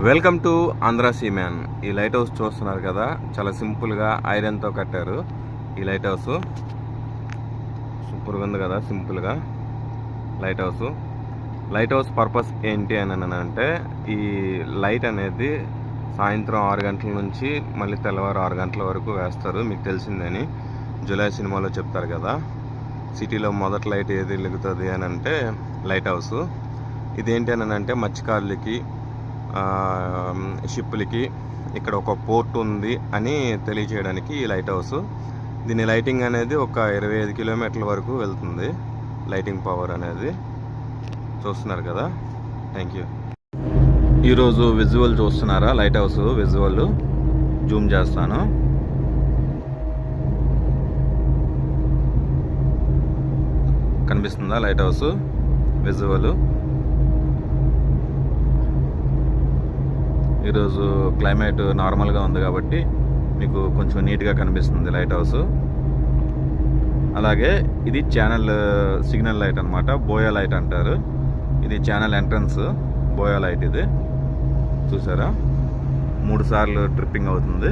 Welcome to Andhra సీమ్యాన్. ఈ light house చూస్తున్నారు కదా, చాలా సింపుల్గా ఐరన్తో కట్టారు. ఈ లైట్ హౌస్ సూపర్గా ఉంది కదా, సింపుల్గా లైట్ హౌస్ పర్పస్ ఏంటి అని అంటే, ఈ లైట్ అనేది సాయంత్రం 6 గంటల నుంచి మళ్ళీ తెల్లవారు 6 గంటల వరకు వేస్తారు. మీకు తెలిసిందని జులై సినిమాలో చెప్తారు కదా, సిటీలో మొదటి లైట్ ఏది వెలుగుతుంది అని అంటే లైట్ హౌస్. ఇదేంటి అని అంటే మత్స్యకారులకి, షిప్పులకి ఇక్కడ ఒక పోర్ట్ ఉంది అని తెలియచేయడానికి ఈ లైట్ హౌస్. దీని లైటింగ్ అనేది ఒక 25 కిలోమీటర్ల వరకు వెళ్తుంది. లైటింగ్ పవర్ అనేది చూస్తున్నారు కదా. Thank you. ఈరోజు విజువల్ చూస్తున్నారా, లైట్ హౌస్ విజువల్ జూమ్ చేస్తాను. కనిపిస్తుందా లైట్ హౌస్ విజువల్? ఈరోజు క్లైమేట్ నార్మల్గా ఉంది కాబట్టి మీకు కొంచెం నీట్గా కనిపిస్తుంది లైట్ హౌస్. అలాగే ఇది ఛానల్ సిగ్నల్ లైట్ అనమాట, బోయా లైట్ అంటారు. ఇది ఛానల్ ఎంట్రన్స్ బోయా లైట్. ఇది చూసారా, 3 సార్లు ట్రిప్పింగ్ అవుతుంది.